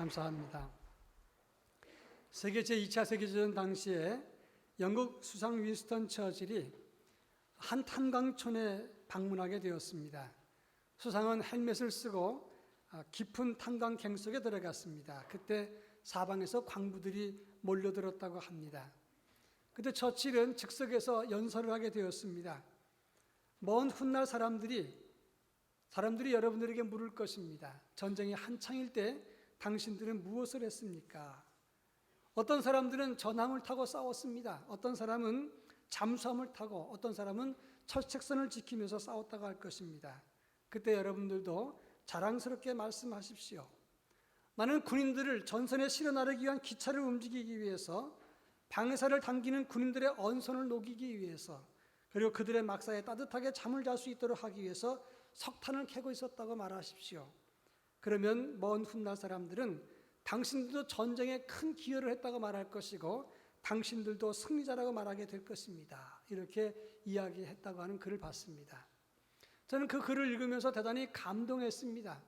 감사합니다. 세계 제2차 세계대전 당시에 영국 수상 윈스턴 처칠이 한 탄광촌에 방문하게 되었습니다. 수상은 헬멧을 쓰고 깊은 탄광갱 속에 들어갔습니다. 그때 사방에서 광부들이 몰려들었다고 합니다. 그때 처칠은 즉석에서 연설을 하게 되었습니다. 먼 훗날 사람들이 여러분들에게 물을 것입니다. 전쟁이 한창일 때 당신들은 무엇을 했습니까? 어떤 사람들은 전함을 타고 싸웠습니다. 어떤 사람은 잠수함을 타고, 어떤 사람은 철책선을 지키면서 싸웠다고 할 것입니다. 그때 여러분들도 자랑스럽게 말씀하십시오. 나는 군인들을 전선에 실어 나르기 위한 기차를 움직이기 위해서, 방사를 당기는 군인들의 언선을 녹이기 위해서, 그리고 그들의 막사에 따뜻하게 잠을 잘 수 있도록 하기 위해서 석탄을 캐고 있었다고 말하십시오. 그러면 먼 훗날 사람들은 당신들도 전쟁에 큰 기여를 했다고 말할 것이고 당신들도 승리자라고 말하게 될 것입니다. 이렇게 이야기했다고 하는 글을 봤습니다. 저는 그 글을 읽으면서 대단히 감동했습니다.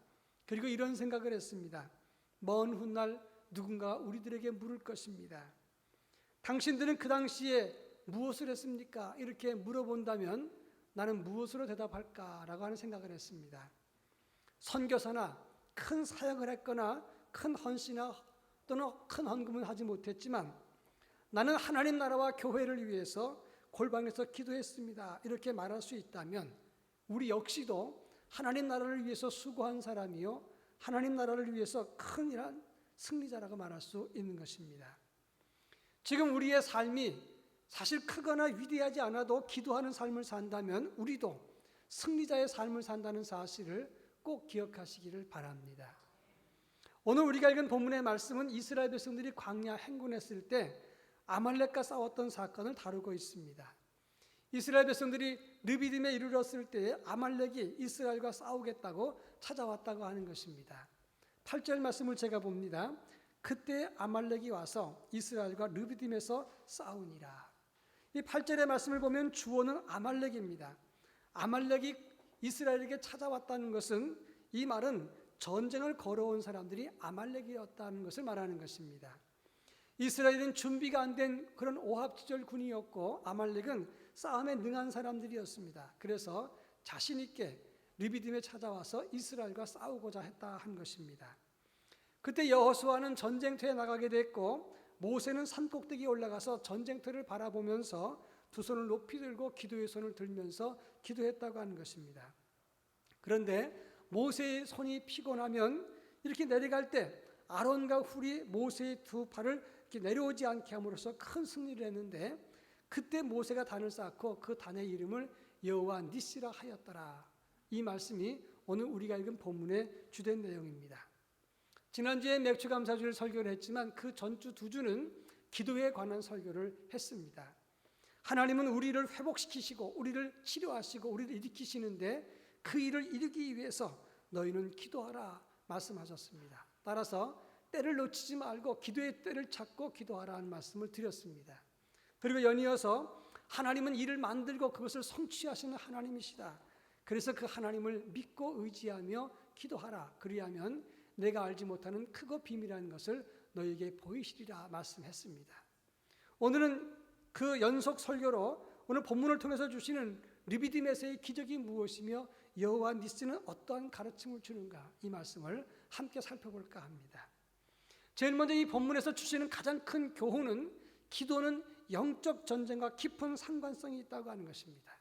그리고 이런 생각을 했습니다. 먼 훗날 누군가 우리들에게 물을 것입니다. 당신들은 그 당시에 무엇을 했습니까? 이렇게 물어본다면 나는 무엇으로 대답할까라고 하는 생각을 했습니다. 선교사나 큰 사역을 했거나 큰 헌신이나 또는 큰 헌금은 하지 못했지만 나는 하나님 나라와 교회를 위해서 골방에서 기도했습니다. 이렇게 말할 수 있다면 우리 역시도 하나님 나라를 위해서 수고한 사람이요, 하나님 나라를 위해서 큰 일한 승리자라고 말할 수 있는 것입니다. 지금 우리의 삶이 사실 크거나 위대하지 않아도 기도하는 삶을 산다면 우리도 승리자의 삶을 산다는 사실을 꼭 기억하시기를 바랍니다. 오늘 우리가 읽은 본문의 말씀은 이스라엘 백성들이 광야 행군했을 때 아말렉과 싸웠던 사건을 다루고 있습니다. 이스라엘 백성들이 르비딤에 이르렀을 때 아말렉이 이스라엘과 싸우겠다고 찾아왔다고 하는 것입니다. 8절 말씀을 제가 봅니다. 그때 아말렉이 와서 이스라엘과 르비딤에서 싸우니라. 이 8절의 말씀을 보면 주어는 아말렉입니다. 아말렉이 이스라엘에게 찾아왔다는 것은, 이 말은 전쟁을 걸어온 사람들이 아말렉이었다는 것을 말하는 것입니다. 이스라엘은 준비가 안 된 그런 오합지졸 군이었고 아말렉은 싸움에 능한 사람들이었습니다. 그래서 자신 있게 르비딤에 찾아와서 이스라엘과 싸우고자 했다 한 것입니다. 그때 여호수아는 전쟁터에 나가게 됐고 모세는 산꼭대기에 올라가서 전쟁터를 바라보면서 두 손을 높이 들고 기도의 손을 들면서 기도했다고 하는 것입니다. 그런데 모세의 손이 피곤하면 이렇게 내려갈 때 아론과 훌이 모세의 두 팔을 이렇게 내려오지 않게 함으로써 큰 승리를 했는데, 그때 모세가 단을 쌓고 그 단의 이름을 여호와 니시라 하였더라. 이 말씀이 오늘 우리가 읽은 본문의 주된 내용입니다. 지난주에 맥주감사주를 설교를 했지만 그 전주 두 주는 기도에 관한 설교를 했습니다. 하나님은 우리를 회복시키시고 우리를 치료하시고 우리를 일으키시는데 그 일을 이루기 위해서 너희는 기도하라 말씀하셨습니다. 따라서 때를 놓치지 말고 기도의 때를 찾고 기도하라 하는 말씀을 드렸습니다. 그리고 연이어서 하나님은 일을 만들고 그것을 성취하시는 하나님이시다. 그래서 그 하나님을 믿고 의지하며 기도하라. 그리하면 내가 알지 못하는 크고 비밀한 것을 너희에게 보이시리라 말씀했습니다. 오늘은 그 연속 설교로 오늘 본문을 통해서 주시는 르비딤에서의 기적이 무엇이며 여호와 니스는 어떠한 가르침을 주는가, 이 말씀을 함께 살펴볼까 합니다. 제일 먼저 이 본문에서 주시는 가장 큰 교훈은 기도는 영적 전쟁과 깊은 상관성이 있다고 하는 것입니다.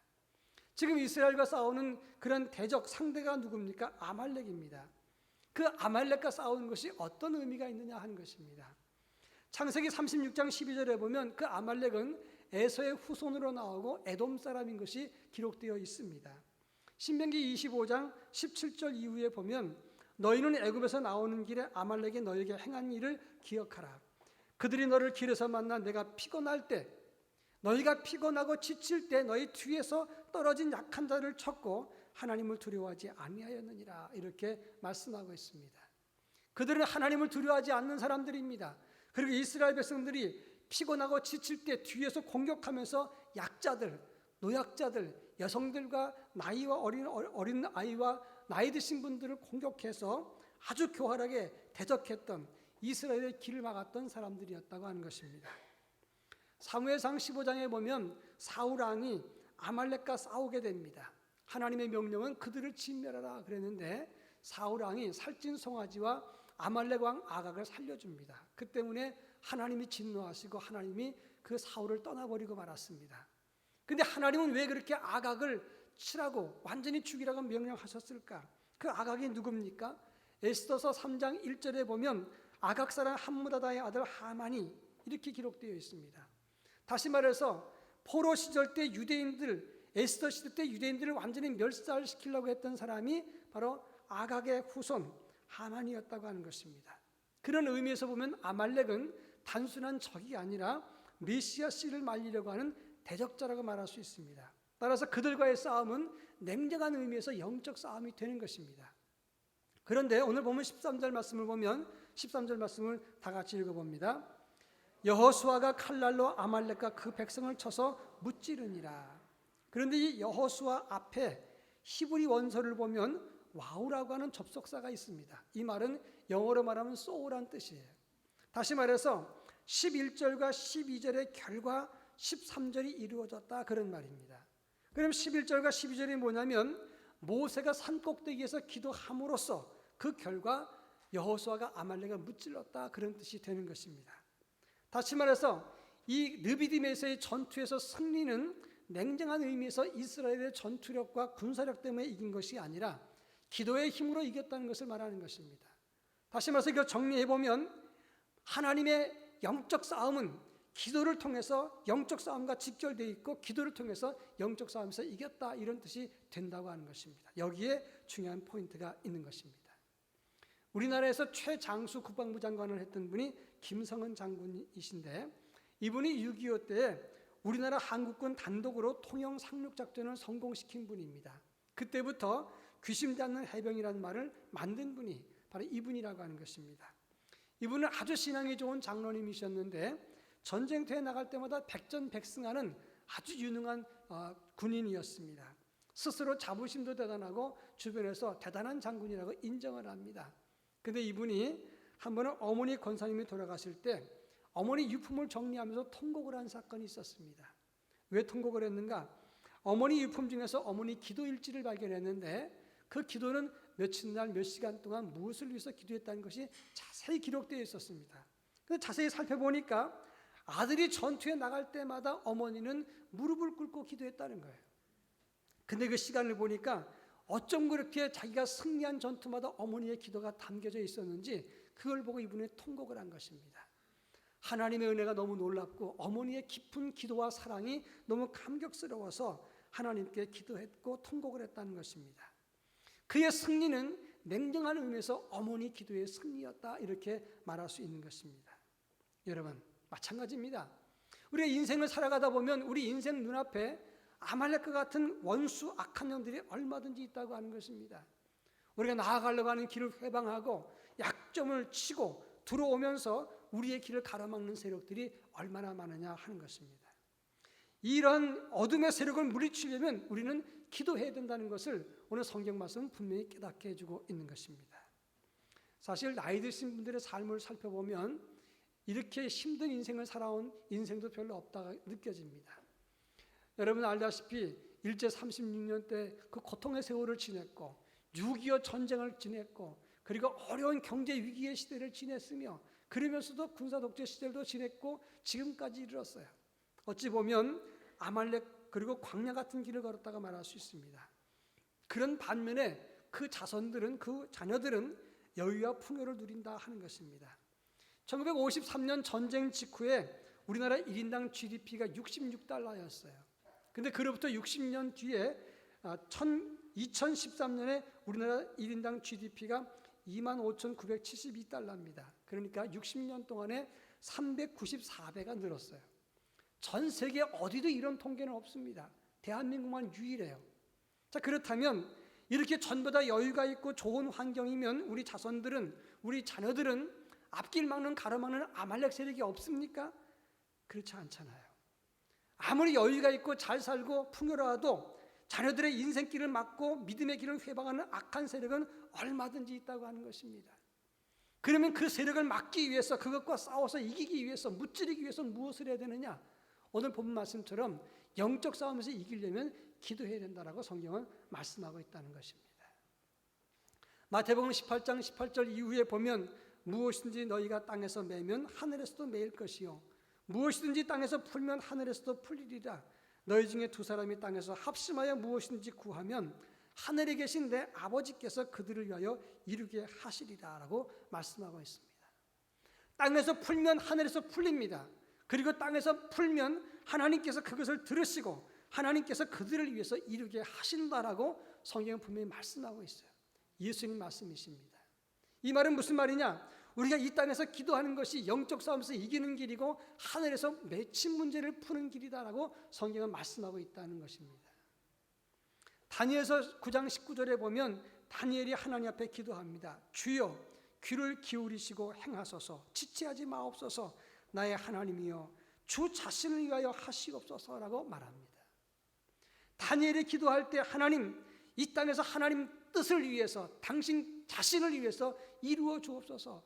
지금 이스라엘과 싸우는 그런 대적 상대가 누굽니까? 아말렉입니다. 그 아말렉과 싸우는 것이 어떤 의미가 있느냐 하는 것입니다. 창세기 36장 12절에 보면 그 아말렉은 에서의 후손으로 나오고 에돔 사람인 것이 기록되어 있습니다. 신명기 25장 17절 이후에 보면 너희는 애굽에서 나오는 길에 아말렉이 너희에게 행한 일을 기억하라. 그들이 너를 길에서 만나 내가 피곤할 때, 너희가 피곤하고 지칠 때 너희 뒤에서 떨어진 약한 자를 쳤고 하나님을 두려워하지 아니하였느니라. 이렇게 말씀하고 있습니다. 그들은 하나님을 두려워하지 않는 사람들입니다. 그리고 이스라엘 백성들이 피곤하고 지칠 때 뒤에서 공격하면서 약자들, 노약자들, 여성들과 나이와 어린 아이와 나이 드신 분들을 공격해서 아주 교활하게 대적했던 이스라엘의 길을 막았던 사람들이었다고 하는 것입니다. 사무엘상 15장에 보면 사울 왕이 아말렉과 싸우게 됩니다. 하나님의 명령은 그들을 진멸하라 그랬는데 사울 왕이 살찐 송아지와 아말렉 왕 아각을 살려줍니다. 그 때문에 하나님이 진노하시고 하나님이 그 사울을 떠나버리고 말았습니다. 근데 하나님은 왜 그렇게 아각을 치라고 완전히 죽이라고 명령하셨을까? 그 아각이 누굽니까? 에스더서 3장 1절에 보면 아각 사람 함무다다의 아들 하만이 이렇게 기록되어 있습니다. 다시 말해서 포로 시절 때 유대인들, 에스더 시대 때 유대인들을 완전히 멸살시키려고 했던 사람이 바로 아각의 후손 하만이었다고 하는 것입니다. 그런 의미에서 보면 아말렉은 단순한 적이 아니라 메시아 씨를 말리려고 하는 대적자라고 말할 수 있습니다. 따라서 그들과의 싸움은 냉정한 의미에서 영적 싸움이 되는 것입니다. 그런데 오늘 보면 13절 말씀을 보면 13절 말씀을 다 같이 읽어봅니다. 여호수아가 칼날로 아말렉과 그 백성을 쳐서 무찌르니라. 그런데 이 여호수아 앞에 히브리 원서를 보면 와우라고 하는 접속사가 있습니다. 이 말은 영어로 말하면 so란 뜻이에요. 다시 말해서 11절과 12절의 결과 13절이 이루어졌다 그런 말입니다. 그럼 11절과 12절이 뭐냐면 모세가 산꼭대기에서 기도함으로써 그 결과 여호수아가 아말렉을 무찔렀다 그런 뜻이 되는 것입니다. 다시 말해서 이 르비딤에서의 전투에서 승리는 냉정한 의미에서 이스라엘의 전투력과 군사력 때문에 이긴 것이 아니라 기도의 힘으로 이겼다는 것을 말하는 것입니다. 다시 말해서 이거 정리해보면 하나님의 영적 싸움은 기도를 통해서 영적 싸움과 직결되어 있고 기도를 통해서 영적 싸움에서 이겼다 이런 뜻이 된다고 하는 것입니다. 여기에 중요한 포인트가 있는 것입니다. 우리나라에서 최장수 국방부 장관을 했던 분이 김성은 장군이신데 이분이 6.25 때 우리나라 한국군 단독으로 통영 상륙작전을 성공시킨 분입니다. 그때부터 귀심지 않는 해병이라는 말을 만든 분이 바로 이분이라고 하는 것입니다. 이분은 아주 신앙이 좋은 장로님이셨는데 전쟁터에 나갈 때마다 백전백승하는 아주 유능한 군인이었습니다. 스스로 자부심도 대단하고 주변에서 대단한 장군이라고 인정을 합니다. 근데 이분이 한 번은 어머니 권사님이 돌아가실 때 어머니 유품을 정리하면서 통곡을 한 사건이 있었습니다. 왜 통곡을 했는가? 어머니 유품 중에서 어머니 기도 일지를 발견했는데 그 기도는 며칠 날 몇 시간 동안 무엇을 위해서 기도했다는 것이 자세히 기록되어 있었습니다. 그래서 자세히 살펴보니까 아들이 전투에 나갈 때마다 어머니는 무릎을 꿇고 기도했다는 거예요. 근데 그 시간을 보니까 어쩜 그렇게 자기가 승리한 전투마다 어머니의 기도가 담겨져 있었는지 그걸 보고 이분이 통곡을 한 것입니다. 하나님의 은혜가 너무 놀랍고 어머니의 깊은 기도와 사랑이 너무 감격스러워서 하나님께 기도했고 통곡을 했다는 것입니다. 그의 승리는 냉정한 의미에서 어머니 기도의 승리였다 이렇게 말할 수 있는 것입니다. 여러분 마찬가지입니다. 우리가 인생을 살아가다 보면 우리 인생 눈앞에 아말렉과 같은 원수 악한 영들이 얼마든지 있다고 하는 것입니다. 우리가 나아가려고 하는 길을 회방하고 약점을 치고 들어오면서 우리의 길을 가로막는 세력들이 얼마나 많으냐 하는 것입니다. 이런 어둠의 세력을 물리치려면 우리는 기도해야 된다는 것을 오늘 성경 말씀은 분명히 깨닫게 해주고 있는 것입니다. 사실 나이 드신 분들의 삶을 살펴보면 이렇게 힘든 인생을 살아온 인생도 별로 없다고 느껴집니다. 여러분 알다시피 일제 36년 때 그 고통의 세월을 지냈고 6.25 전쟁을 지냈고 그리고 어려운 경제 위기의 시대를 지냈으며 그러면서도 군사 독재 시대도 지냈고 지금까지 이르렀어요. 어찌 보면 아말렉 그리고 광야 같은 길을 걸었다가 말할 수 있습니다. 그런 반면에 그 자손들은 그 자녀들은 여유와 풍요를 누린다 하는 것입니다. 1953년 전쟁 직후에 우리나라 1인당 GDP가 66달러였어요. 근데 그로부터 60년 뒤에 2013년에 우리나라 1인당 GDP가 25,972달러입니다. 그러니까 60년 동안에 394배가 늘었어요. 전 세계 어디도 이런 통계는 없습니다. 대한민국만 유일해요. 자, 그렇다면 이렇게 전부 다 여유가 있고 좋은 환경이면 우리 자손들은 우리 자녀들은 앞길 막는 가로막는 아말렉 세력이 없습니까? 그렇지 않잖아요. 아무리 여유가 있고 잘 살고 풍요로워도 자녀들의 인생길을 막고 믿음의 길을 회방하는 악한 세력은 얼마든지 있다고 하는 것입니다. 그러면 그 세력을 막기 위해서, 그것과 싸워서 이기기 위해서, 무찌르기 위해서 무엇을 해야 되느냐? 오늘 본 말씀처럼 영적 싸움에서 이기려면 기도해야 된다라고 성경은 말씀하고 있다는 것입니다. 마태복음 18장 18절 이후에 보면 무엇이든지 너희가 땅에서 매면 하늘에서도 매일 것이요 무엇이든지 땅에서 풀면 하늘에서도 풀리리라. 너희 중에 두 사람이 땅에서 합심하여 무엇이든지 구하면 하늘에 계신 내 아버지께서 그들을 위하여 이루게 하시리라 라고 말씀하고 있습니다. 땅에서 풀면 하늘에서 풀립니다. 그리고 땅에서 풀면 하나님께서 그것을 들으시고 하나님께서 그들을 위해서 이루게 하신다라고 성경은 분명히 말씀하고 있어요. 예수님 말씀이십니다. 이 말은 무슨 말이냐? 우리가 이 땅에서 기도하는 것이 영적 싸움에서 이기는 길이고 하늘에서 맺힌 문제를 푸는 길이다라고 성경은 말씀하고 있다는 것입니다. 다니엘서 9장 19절에 보면 다니엘이 하나님 앞에 기도합니다. 주여 귀를 기울이시고 행하소서, 지체하지 마옵소서, 나의 하나님이여 주 자신을 위하여 하시옵소서라고 말합니다. 다니엘이 기도할 때 하나님, 이 땅에서 하나님 뜻을 위해서, 당신 자신을 위해서 이루어 주옵소서,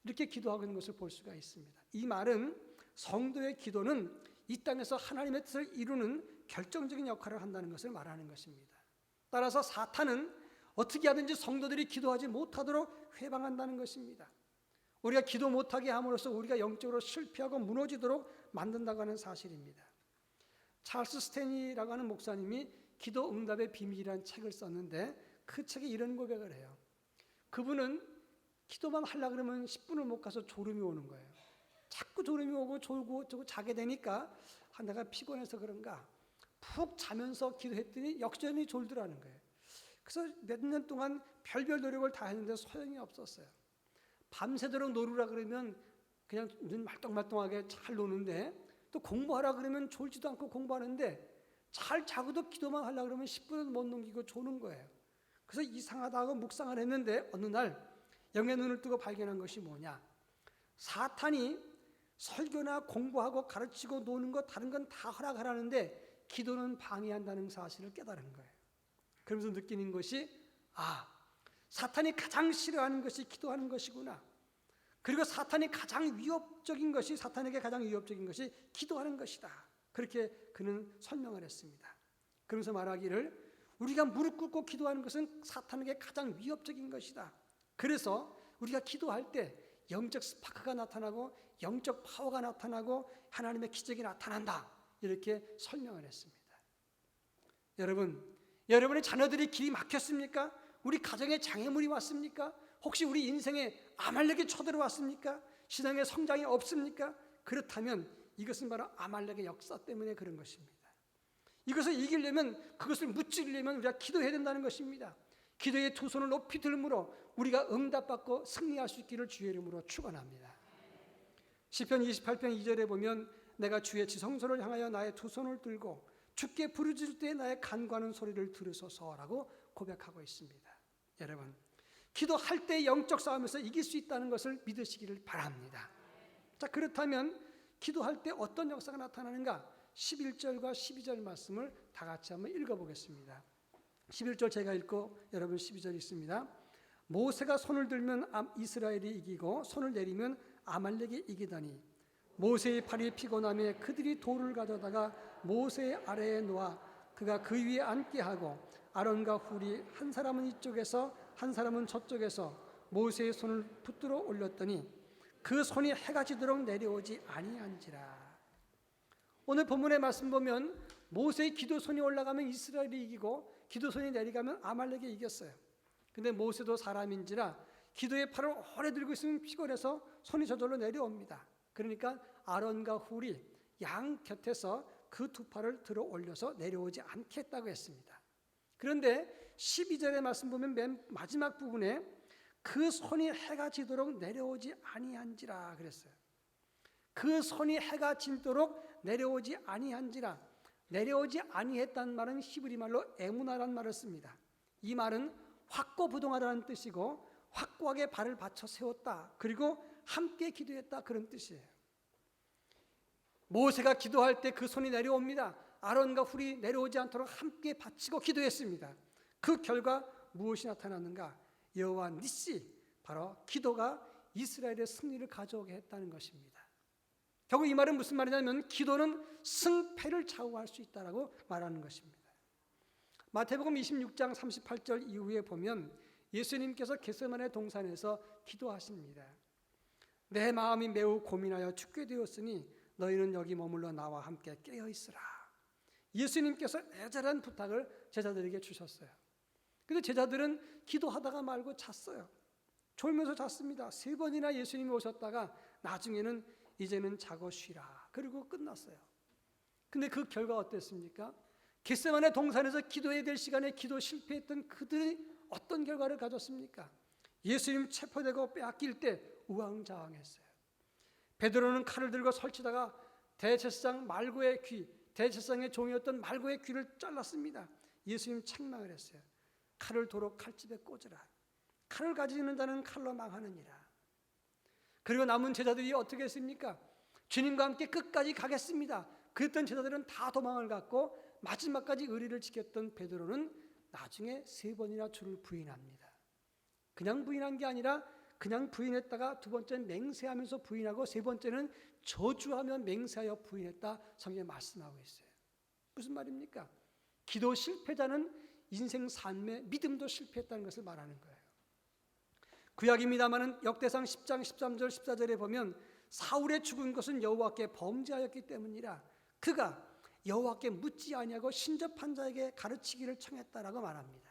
이렇게 기도하고 있는 것을 볼 수가 있습니다. 이 말은 성도의 기도는 이 땅에서 하나님의 뜻을 이루는 결정적인 역할을 한다는 것을 말하는 것입니다. 따라서 사탄은 어떻게 하든지 성도들이 기도하지 못하도록 회방한다는 것입니다. 우리가 기도 못하게 함으로써 우리가 영적으로 실패하고 무너지도록 만든다고 하는 사실입니다. 찰스 스탠리라고 하는 목사님이 기도 응답의 비밀이라는 책을 썼는데 그 책에 이런 고백을 해요. 그분은 기도만 하려고 그러면 10분을 못 가서 졸음이 오는 거예요. 자꾸 졸음이 오고 졸고 자게 되니까 내가 피곤해서 그런가 푹 자면서 기도했더니 역전히 졸더라는 거예요. 그래서 몇 년 동안 별별 노력을 다 했는데 소용이 없었어요. 밤새도록 놀으라 그러면 그냥 눈 말똥말똥하게 잘 노는데, 또 공부하라 그러면 졸지도 않고 공부하는데 잘 자고도 기도만 하려고 그러면 10분은 못 넘기고 조는 거예요. 그래서 이상하다 하고 묵상을 했는데 어느 날 영의 눈을 뜨고 발견한 것이 뭐냐? 사탄이 설교나 공부하고 가르치고 노는 거 다른 건 다 허락하라는데 기도는 방해한다는 사실을 깨달은 거예요. 그러면서 느끼는 것이 사탄이 가장 싫어하는 것이 기도하는 것이구나. 그리고 사탄에게 가장 위협적인 것이 기도하는 것이다. 그렇게 그는 설명을 했습니다. 그러면서 말하기를 우리가 무릎 꿇고 기도하는 것은 사탄에게 가장 위협적인 것이다. 그래서 우리가 기도할 때 영적 스파크가 나타나고 영적 파워가 나타나고 하나님의 기적이 나타난다. 이렇게 설명을 했습니다. 여러분의 자녀들이 길이 막혔습니까? 우리 가정에 장애물이 왔습니까? 혹시 우리 인생에 아말렉이 쳐들어왔습니까? 신앙의 성장이 없습니까? 그렇다면 이것은 바로 아말렉의 역사 때문에 그런 것입니다. 이것을 이기려면, 그것을 무찌르려면 우리가 기도해야 된다는 것입니다. 기도의 두 손을 높이 들므로 우리가 응답받고 승리할 수 있기를 주의 이름으로 축원합니다. 시편 28편 2절에 보면 내가 주의 지성소를 향하여 나의 두 손을 들고 주께 부르짖을 때 나의 간구하는 소리를 들으소서라고 고백하고 있습니다. 여러분, 기도할 때 영적 싸움에서 이길 수 있다는 것을 믿으시기를 바랍니다. 자, 그렇다면 기도할 때 어떤 역사가 나타나는가? 11절과 12절 말씀을 다 같이 한번 읽어보겠습니다. 11절 제가 읽고 여러분 12절 읽습니다. 모세가 손을 들면 이스라엘이 이기고 손을 내리면 아말렉이 이기더니 모세의 팔이 피곤하며 그들이 돌을 가져다가 모세의 아래에 놓아 그가 그 위에 앉게 하고 아론과 훌이 한 사람은 이쪽에서 한 사람은 저쪽에서 모세의 손을 붙들어 올렸더니 그 손이 해가 지도록 내려오지 아니한지라. 오늘 본문의 말씀 보면 모세의 기도손이 올라가면 이스라엘이 이기고 기도손이 내려가면 아말렉이 이겼어요. 근데 모세도 사람인지라 기도의 팔을 오래 들고 있으면 피곤해서 손이 저절로 내려옵니다. 그러니까 아론과 훌이 양 곁에서 그 두 팔을 들어 올려서 내려오지 않겠다고 했습니다. 그런데 12절의 말씀 보면 맨 마지막 부분에 그 손이 해가 지도록 내려오지 아니한지라 그랬어요. 그 손이 해가 지도록 내려오지 아니한지라. 내려오지 아니했다는 말은 히브리 말로 에무나라는 말을 씁니다. 이 말은 확고부동하다는 뜻이고 확고하게 발을 받쳐 세웠다. 그리고 함께 기도했다. 그런 뜻이에요. 모세가 기도할 때 그 손이 내려옵니다. 아론과 훌이 내려오지 않도록 함께 받치고 기도했습니다. 그 결과 무엇이 나타났는가? 여호와 니시, 바로 기도가 이스라엘의 승리를 가져오게 했다는 것입니다. 결국 이 말은 무슨 말이냐면 기도는 승패를 좌우할 수 있다라고 말하는 것입니다. 마태복음 26장 38절 이후에 보면 예수님께서 겟세마네 동산에서 기도하십니다. 내 마음이 매우 고민하여 죽게 되었으니 너희는 여기 머물러 나와 함께 깨어 있으라. 예수님께서 애절한 부탁을 제자들에게 주셨어요. 근데 제자들은 기도하다가 말고 잤어요. 졸면서 잤습니다. 3번이나 예수님이 오셨다가 나중에는 이제는 자고 쉬라. 그리고 끝났어요. 근데 그 결과 어땠습니까? 겟세마네 동산에서 기도해야 될 시간에 기도 실패했던 그들이 어떤 결과를 가졌습니까? 예수님 체포되고 빼앗길 때 우왕좌왕했어요. 베드로는 칼을 들고 설치다가 대제사장 말고의 귀, 대제사장의 종이었던 말고의 귀를 잘랐습니다. 예수님 책망을 했어요. 칼을 도로 칼집에 꽂으라. 칼을 가지는 자는 칼로 망하느니라. 그리고 남은 제자들이 어떻게 했습니까? 주님과 함께 끝까지 가겠습니다. 그랬던 제자들은 다 도망을 갔고 마지막까지 의리를 지켰던 베드로는 나중에 3번이나 주를 부인합니다. 그냥 부인한 게 아니라 그냥 부인했다가 2번째는 맹세하면서 부인하고 3번째는 저주하며 맹세하여 부인했다. 성경에 말씀하고 있어요. 무슨 말입니까? 기도 실패자는 인생 삶의 믿음도 실패했다는 것을 말하는 거예요. 구약입니다마는 역대상 10장 13절 14절에 보면 사울의 죽은 것은 여호와께 범죄하였기 때문이라 그가 여호와께 묻지 아니하고 신접한 자에게 가르치기를 청했다라고 말합니다.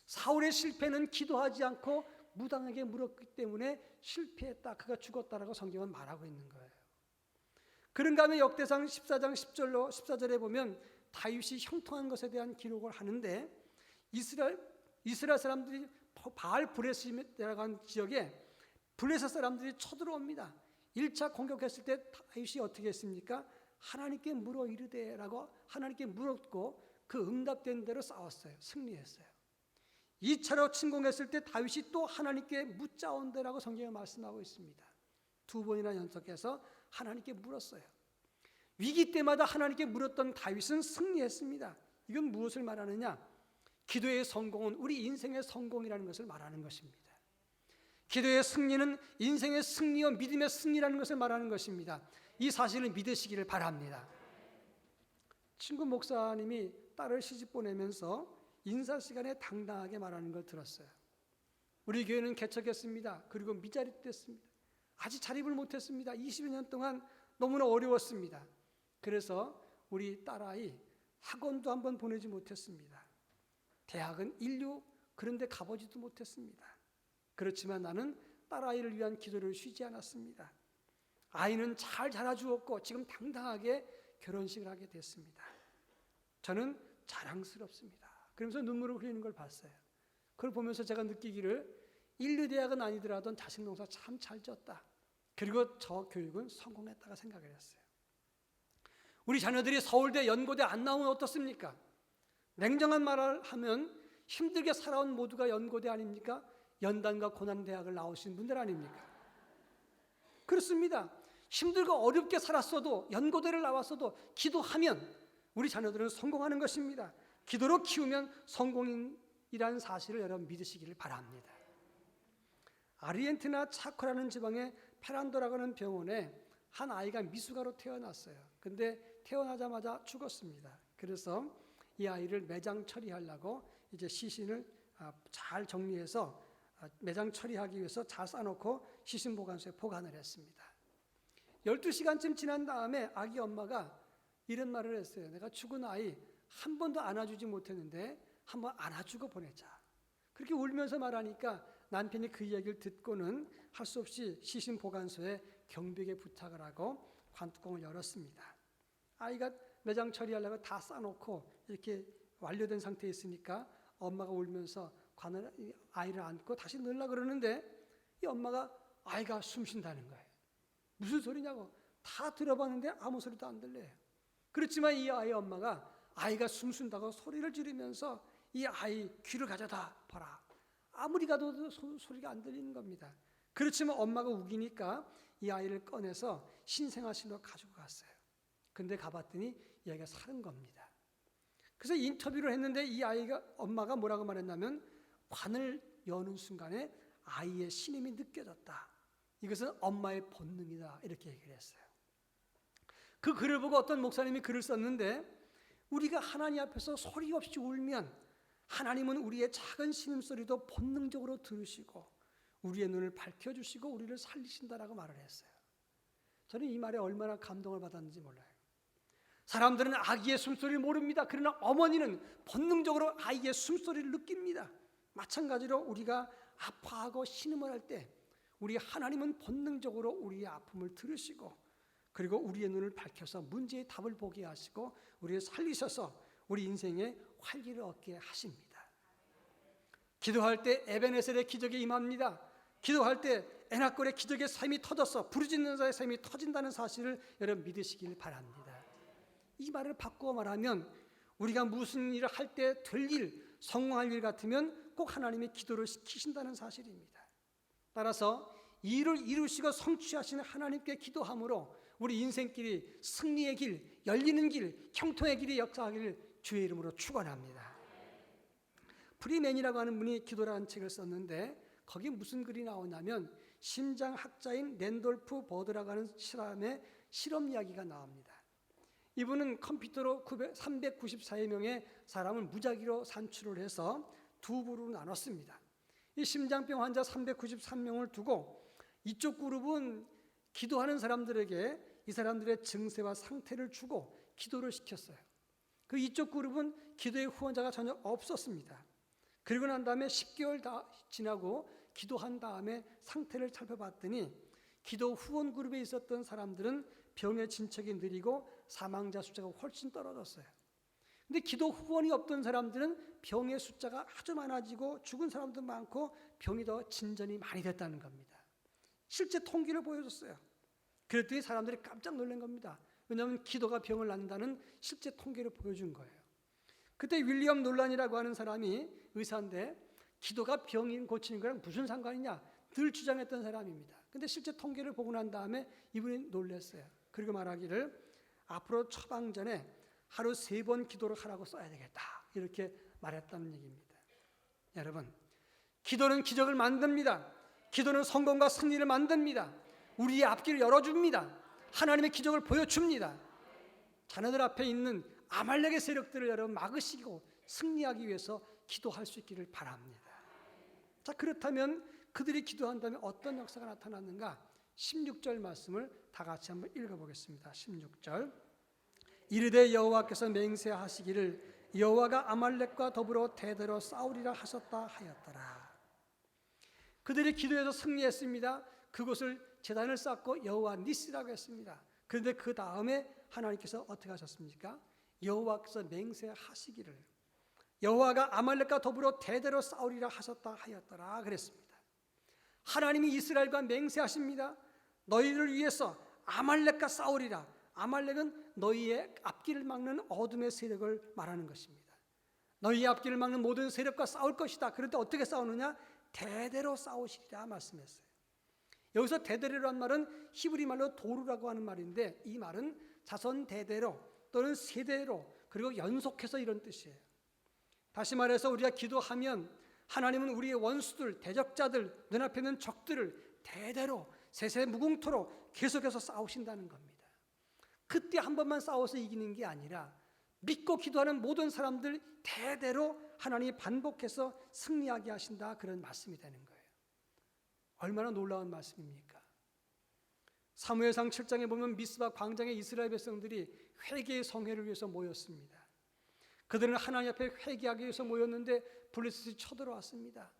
사울의 실패는 기도하지 않고 무당에게 물었기 때문에 실패했다. 그가 죽었다라고 성경은 말하고 있는 거예요. 그런가 하면 역대상 14장 10절로 14절에 보면 다윗이 형통한 것에 대한 기록을 하는데 이스라엘 사람들이 바알 브레스라고 하는 지역에 블레셋 사람들이 쳐들어옵니다. 1차 공격했을 때 다윗이 어떻게 했습니까? 하나님께 물어 이르되라고 하나님께 물었고 그 응답된 대로 싸웠어요. 승리했어요. 2차로 침공했을 때 다윗이 또 하나님께 묻자온대라고 성경에 말씀하고 있습니다. 2번이나 연속해서 하나님께 물었어요. 위기 때마다 하나님께 물었던 다윗은 승리했습니다. 이건 무엇을 말하느냐? 기도의 성공은 우리 인생의 성공이라는 것을 말하는 것입니다. 기도의 승리는 인생의 승리와 믿음의 승리라는 것을 말하는 것입니다. 이 사실을 믿으시기를 바랍니다. 친구 목사님이 딸을 시집 보내면서 인사 시간에 당당하게 말하는 걸 들었어요. 우리 교회는 개척했습니다. 그리고 미자립 됐습니다. 아직 자립을 못했습니다. 20여 년 동안 너무나 어려웠습니다. 그래서 우리 딸아이 학원도 한번 보내지 못했습니다. 대학은 인류 그런데 가보지도 못했습니다. 그렇지만 나는 딸아이를 위한 기도를 쉬지 않았습니다. 아이는 잘 자라주었고 지금 당당하게 결혼식을 하게 됐습니다. 저는 자랑스럽습니다. 그러면서 눈물을 흘리는 걸 봤어요. 그걸 보면서 제가 느끼기를 인류대학은 아니더라도 자식농사 참 잘 지었다. 그리고 저 교육은 성공했다고 생각을 했어요. 우리 자녀들이 서울대, 연고대 안 나오면 어떻습니까? 냉정한 말을 하면 힘들게 살아온 모두가 연고대 아닙니까? 연단과 고난대학을 나오신 분들 아닙니까? 그렇습니다. 힘들고 어렵게 살았어도 연고대를 나왔어도 기도하면 우리 자녀들은 성공하는 것입니다. 기도로 키우면 성공이라는 사실을 여러분 믿으시기를 바랍니다. 아르헨티나 차코라는 지방의 페란도라고 하는 병원에 한 아이가 미숙아로 태어났어요. 근데 태어나자마자 죽었습니다. 그래서 이 아이를 매장 처리하려고 이제 시신을 잘 정리해서 매장 처리하기 위해서 잘 싸놓고 시신 보관소에 보관을 했습니다. 12시간쯤 지난 다음에 아기 엄마가 이런 말을 했어요. 내가 죽은 아이 한 번도 안아주지 못했는데 한번 안아주고 보내자. 그렇게 울면서 말하니까 남편이 그 이야기를 듣고는 할 수 없이 시신 보관소에 경비에게 부탁을 하고 관뚜껑을 열었습니다. 아이가 매장 처리하려고 다 싸놓고 이렇게 완료된 상태에 있으니까 엄마가 울면서 아이를 안고 다시 넣으려고 그러는데 이 엄마가 아이가 숨 쉰다는 거예요. 무슨 소리냐고 다 들어봤는데 아무 소리도 안 들려요. 그렇지만 이 아이의 엄마가 아이가 숨 쉰다고 소리를 지르면서 이 아이 귀를 가져다 봐라. 아무리 가도 소리가 안 들리는 겁니다. 그렇지만 엄마가 우기니까 이 아이를 꺼내서 신생아실로 가지고 갔어요. 근데 가봤더니 이 아이가 사는 겁니다. 그래서 인터뷰를 했는데 이 아이가 엄마가 뭐라고 말했냐면 관을 여는 순간에 아이의 신임이 느껴졌다. 이것은 엄마의 본능이다. 이렇게 얘기를 했어요. 그 글을 보고 어떤 목사님이 글을 썼는데, 우리가 하나님 앞에서 소리 없이 울면 하나님은 우리의 작은 신음소리도 본능적으로 들으시고 우리의 눈을 밝혀주시고 우리를 살리신다라고 말을 했어요. 저는 이 말에 얼마나 감동을 받았는지 몰라요. 사람들은 아기의 숨소리를 모릅니다. 그러나 어머니는 본능적으로 아이의 숨소리를 느낍니다. 마찬가지로 우리가 아파하고 신음을 할 때 우리 하나님은 본능적으로 우리의 아픔을 들으시고 그리고 우리의 눈을 밝혀서 문제의 답을 보게 하시고 우리를 살리셔서 우리 인생에 활기를 얻게 하십니다. 기도할 때 에베네셀의 기적이 임합니다. 기도할 때 에나골의 기적의 샘이 터져서 부르짖는 자의 샘이 터진다는 사실을 여러분 믿으시길 바랍니다. 이 말을 바꾸어 말하면 우리가 무슨 일을 할 때 될 일, 성공할 일 같으면 꼭 하나님의 기도를 시키신다는 사실입니다. 따라서 이 일을 이루시고 성취하시는 하나님께 기도함으로 우리 인생길이 승리의 길, 열리는 길, 형통의 길이 역사하기를 주의 이름으로 축원합니다. 프리맨이라고 하는 분이 기도라는 책을 썼는데 거기 무슨 글이 나오냐면 심장학자인 랜돌프 버드라고 하는 사람의 실험 이야기가 나옵니다. 이분은 컴퓨터로 394명의 사람을 무작위로 산출을 해서 두 부로 나눴습니다. 이 심장병 환자 393명을 두고 이쪽 그룹은 기도하는 사람들에게 이 사람들의 증세와 상태를 주고 기도를 시켰어요. 그 이쪽 그룹은 기도의 후원자가 전혀 없었습니다. 그리고 난 다음에 10개월 지나고 기도한 다음에 상태를 살펴봤더니 기도 후원 그룹에 있었던 사람들은 병의 진척이 느리고 사망자 숫자가 훨씬 떨어졌어요. 근데 기도 후원이 없던 사람들은 병의 숫자가 아주 많아지고 죽은 사람도 많고 병이 더 진전이 많이 됐다는 겁니다. 실제 통계를 보여줬어요. 그랬더니 사람들이 깜짝 놀란 겁니다. 왜냐하면 기도가 병을 낫는다는 실제 통계를 보여준 거예요. 그때 윌리엄 놀란이라고 하는 사람이 의사인데 기도가 병인 고치는 거랑 무슨 상관이냐 늘 주장했던 사람입니다. 근데 실제 통계를 보고 난 다음에 이분이 놀랐어요. 그리고 말하기를 앞으로 처방전에 하루 3번 기도를 하라고 써야 되겠다 이렇게 말했다는 얘기입니다. 여러분, 기도는 기적을 만듭니다. 기도는 성공과 승리를 만듭니다. 우리의 앞길을 열어줍니다. 하나님의 기적을 보여줍니다. 자녀들 앞에 있는 아말렉의 세력들을 여러분 막으시고 승리하기 위해서 기도할 수 있기를 바랍니다. 자, 그렇다면 그들이 기도한다면 어떤 역사가 나타났는가? 16절 말씀을 다 같이 한번 읽어보겠습니다. 16절 이르되 여호와께서 맹세하시기를 여호와가 아말렉과 더불어 대대로 싸우리라 하셨다 하였더라. 그들이 기도해서 승리했습니다. 그곳을 제단을 쌓고 여호와 니시라고 했습니다. 그런데 그 다음에 하나님께서 어떻게 하셨습니까? 여호와께서 맹세하시기를 여호와가 아말렉과 더불어 대대로 싸우리라 하셨다 하였더라 그랬습니다. 하나님이 이스라엘과 맹세하십니다. 너희를 위해서 아말렉과 싸우리라. 아말렉은 너희의 앞길을 막는 어둠의 세력을 말하는 것입니다. 너희의 앞길을 막는 모든 세력과 싸울 것이다. 그런데 어떻게 싸우느냐? 대대로 싸우시리라 말씀했어요. 여기서 대대로란 말은 히브리 말로 도루라고 하는 말인데 이 말은 자손 대대로 또는 세대로 그리고 연속해서 이런 뜻이에요. 다시 말해서 우리가 기도하면 하나님은 우리의 원수들, 대적자들, 눈앞에 있는 적들을 대대로 세세무궁토록 계속해서 싸우신다는 겁니다. 그때 한 번만 싸워서 이기는 게 아니라 믿고 기도하는 모든 사람들 대대로 하나님이 반복해서 승리하게 하신다 그런 말씀이 되는 거예요. 얼마나 놀라운 말씀입니까? 사무엘상 7장에 보면 미스바 광장에 이스라엘 백성들이 회개의 성회를 위해서 모였습니다. 그들은 하나님 앞에 회개하기 위해서 모였는데 블레셋이 쳐들어왔습니다.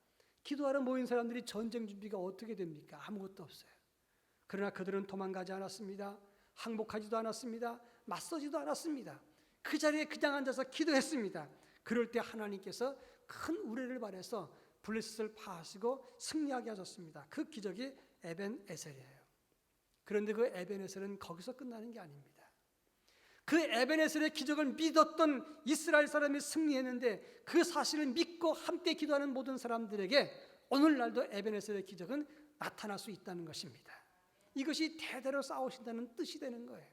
기도하러 모인 사람들이 전쟁 준비가 어떻게 됩니까? 아무것도 없어요. 그러나 그들은 도망가지 않았습니다. 항복하지도 않았습니다. 맞서지도 않았습니다. 그 자리에 그냥 앉아서 기도했습니다. 그럴 때 하나님께서 큰 우레를 발해서 블레셋을 파하시고 승리하게 하셨습니다. 그 기적이 에벤에셀이에요. 그런데 그 에벤에셀은 거기서 끝나는 게 아닙니다. 그 에벤에셀의 기적을 믿었던 이스라엘 사람이 승리했는데 그 사실을 믿고 함께 기도하는 모든 사람들에게 오늘날도 에벤에셀의 기적은 나타날 수 있다는 것입니다. 이것이 대대로 싸우신다는 뜻이 되는 거예요.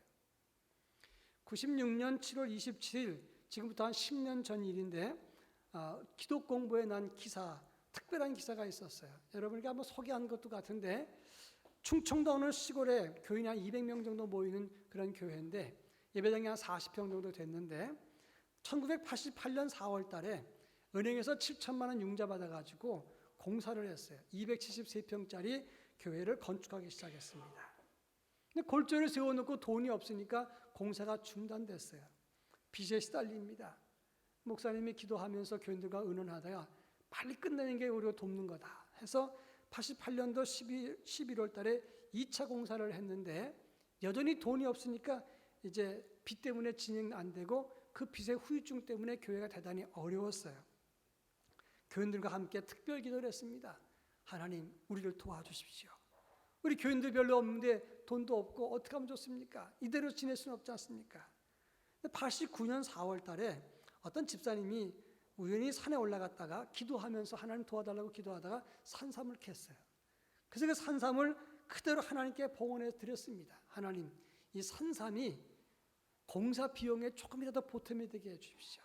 96년 7월 27일 지금부터 한 10년 전 일인데 기독 공부에 난 기사 특별한 기사가 있었어요. 여러분에게 한번 소개한 것도 같은데 충청도 어느 시골에 교인이 한 200명 정도 모이는 그런 교회인데 예배당이 한 40평 정도 됐는데 1988년 4월 달에 은행에서 7천만 원 융자 받아가지고 공사를 했어요. 273평짜리 교회를 건축하기 시작했습니다. 근데 골조를 세워놓고 돈이 없으니까 공사가 중단됐어요. 빚에 시달립니다. 목사님이 기도하면서 교인들과 의논하다가 빨리 끝내는 게 우리가 돕는 거다 해서 88년도 11월 달에 2차 공사를 했는데 여전히 돈이 없으니까 이제 빚 때문에 진행 안 되고 그 빚의 후유증 때문에 교회가 대단히 어려웠어요. 교인들과 함께 특별 기도를 했습니다. 하나님, 우리를 도와주십시오. 우리 교인들 별로 없는데 돈도 없고 어떻게 하면 좋습니까? 이대로 지낼 수는 없지 않습니까? 89년 4월 달에 어떤 집사님이 우연히 산에 올라갔다가 기도하면서 하나님 도와달라고 기도하다가 산삼을 캤어요. 그래서 그 산삼을 그대로 하나님께 봉헌해 드렸습니다. 하나님, 이 산삼이 공사 비용에 조금이라도 보탬이 되게 해주십시오.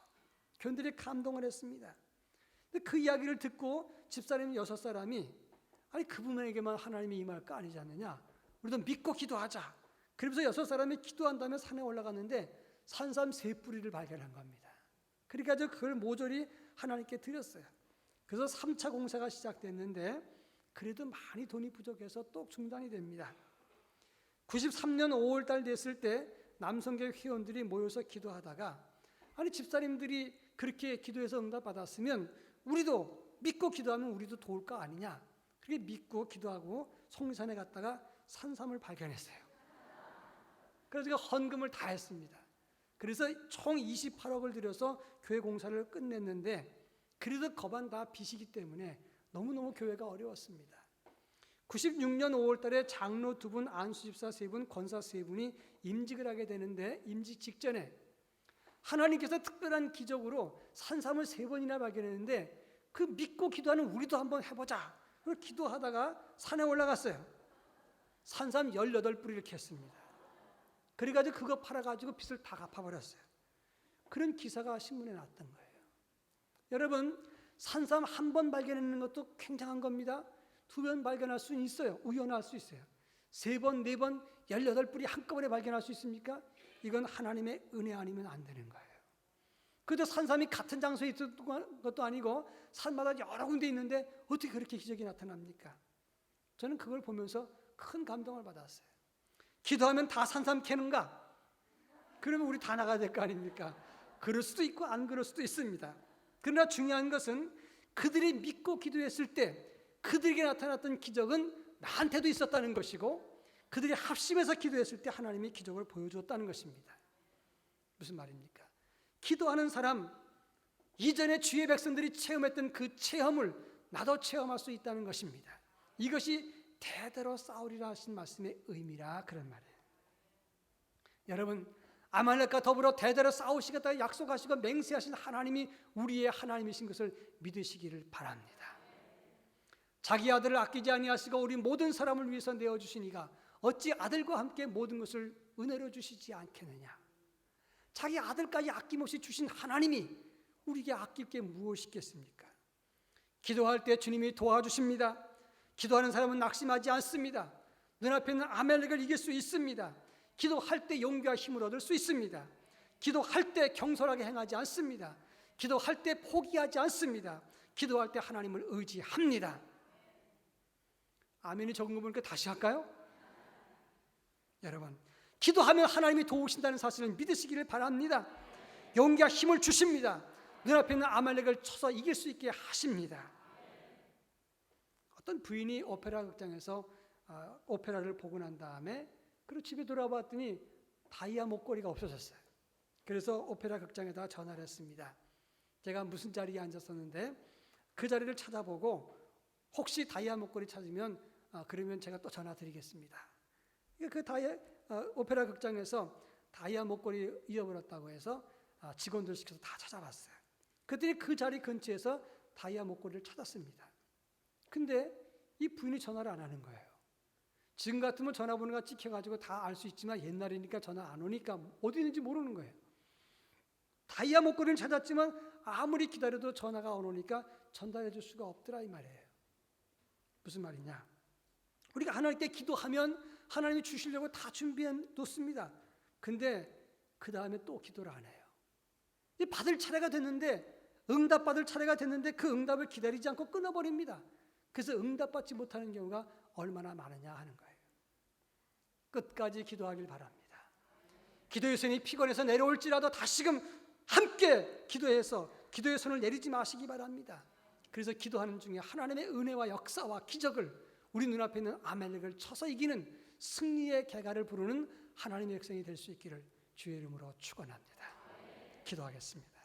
교인들이 감동을 했습니다. 근데 그 이야기를 듣고 집사님 6사람이 아니 그분에게만 하나님이 임할 거 아니지 않느냐, 우리도 믿고 기도하자. 그러면서 6사람이 기도한 다음에 산에 올라갔는데 산삼 3뿌리를 발견한 겁니다. 그러니까 그걸 모조리 하나님께 드렸어요. 그래서 3차 공사가 시작됐는데 그래도 많이 돈이 부족해서 또 중단이 됩니다. 93년 5월 달 됐을 때 남성교회 회원들이 모여서 기도하다가 아니 집사님들이 그렇게 기도해서 응답 받았으면 우리도 믿고 기도하면 우리도 도울 거 아니냐. 그렇게 믿고 기도하고 송리산에 갔다가 산삼을 발견했어요. 그래서 헌금을 다 했습니다. 그래서 총 28억을 들여서 교회 공사를 끝냈는데 그래도 거반 다 빚이기 때문에 너무너무 교회가 어려웠습니다. 96년 5월 달에 장로 2분, 안수집사 3분, 권사 3분이 임직을 하게 되는데 임직 직전에 하나님께서 특별한 기적으로 산삼을 3번이나 발견했는데 그 믿고 기도하는 우리도 한번 해보자. 그걸 기도하다가 산에 올라갔어요. 산삼 18뿌리를 캤습니다. 그래가지고 그거 팔아가지고 빚을 다 갚아버렸어요. 그런 기사가 신문에 났던 거예요. 여러분, 산삼 한 번 발견하는 것도 굉장한 겁니다. 2번 발견할 수는 있어요. 우연할 수 있어요. 3번, 4번, 18뿌리 한꺼번에 발견할 수 있습니까? 이건 하나님의 은혜 아니면 안 되는 거예요. 그래도 산삼이 같은 장소에 있었던 것도 아니고 산마다 여러 군데 있는데 어떻게 그렇게 기적이 나타납니까? 저는 그걸 보면서 큰 감동을 받았어요. 기도하면 다 산삼 캐는가? 그러면 우리 다 나가야 될 거 아닙니까? 그럴 수도 있고 안 그럴 수도 있습니다. 그러나 중요한 것은 그들이 믿고 기도했을 때 그들에게 나타났던 기적은 나한테도 있었다는 것이고 그들이 합심해서 기도했을 때 하나님이 기적을 보여주었다는 것입니다. 무슨 말입니까? 기도하는 사람, 이전에 주의 백성들이 체험했던 그 체험을 나도 체험할 수 있다는 것입니다. 이것이 대대로 싸우리라 하신 말씀의 의미라 그런 말이에요. 여러분, 아말렉과 더불어 대대로 싸우시겠다고 약속하시고 맹세하신 하나님이 우리의 하나님이신 것을 믿으시기를 바랍니다. 자기 아들을 아끼지 아니하시고 우리 모든 사람을 위해서 내어주시니가 어찌 아들과 함께 모든 것을 은혜로 주시지 않겠느냐. 자기 아들까지 아낌없이 주신 하나님이 우리에게 아낄 게 무엇이 있겠습니까? 기도할 때 주님이 도와주십니다. 기도하는 사람은 낙심하지 않습니다. 눈앞에 있는 아말렉을 이길 수 있습니다. 기도할 때 용기와 힘을 얻을 수 있습니다. 기도할 때 경솔하게 행하지 않습니다. 기도할 때 포기하지 않습니다. 기도할 때 하나님을 의지합니다. 아멘이 적은 거 보니까 다시 할까요? 여러분, 기도하면 하나님이 도우신다는 사실을 믿으시기를 바랍니다. 용기와 힘을 주십니다. 눈앞에 있는 아말렉을 쳐서 이길 수 있게 하십니다. 어떤 부인이 오페라 극장에서 오페라를 보고 난 다음에 그리고 집에 돌아왔더니 다이아 목걸이가 없어졌어요. 그래서 오페라 극장에다 전화를 했습니다. 제가 무슨 자리에 앉았었는데 그 자리를 찾아보고 혹시 다이아 목걸이 찾으면 그러면 제가 또 전화 드리겠습니다. 그 오페라 극장에서 다이아 목걸이 잃어버렸다고 해서 직원들 시켜서 다 찾아봤어요. 그들이 그 자리 근처에서 다이아 목걸이를 찾았습니다. 근데 이 부인이 전화를 안 하는 거예요. 지금 같으면 전화번호가 찍혀가지고 다 알 수 있지만 옛날이니까 전화 안 오니까 어디 있는지 모르는 거예요. 다이아 목걸이는 찾았지만 아무리 기다려도 전화가 안 오니까 전달해 줄 수가 없더라 이 말이에요. 무슨 말이냐? 우리가 하나님께 기도하면 하나님이 주시려고 다 준비해 놓습니다. 근데 그 다음에 또 기도를 안 해요. 받을 차례가 됐는데, 응답받을 차례가 됐는데 그 응답을 기다리지 않고 끊어버립니다. 그래서 응답받지 못하는 경우가 얼마나 많으냐 하는 거예요. 끝까지 기도하길 바랍니다. 기도의 손이 피곤해서 내려올지라도 다시금 함께 기도해서 기도의 손을 내리지 마시기 바랍니다. 그래서 기도하는 중에 하나님의 은혜와 역사와 기적을, 우리 눈앞에 있는 아말렉을 쳐서 이기는 승리의 개가를 부르는 하나님의 백성이 될 수 있기를 주의 이름으로 축원합니다. 기도하겠습니다.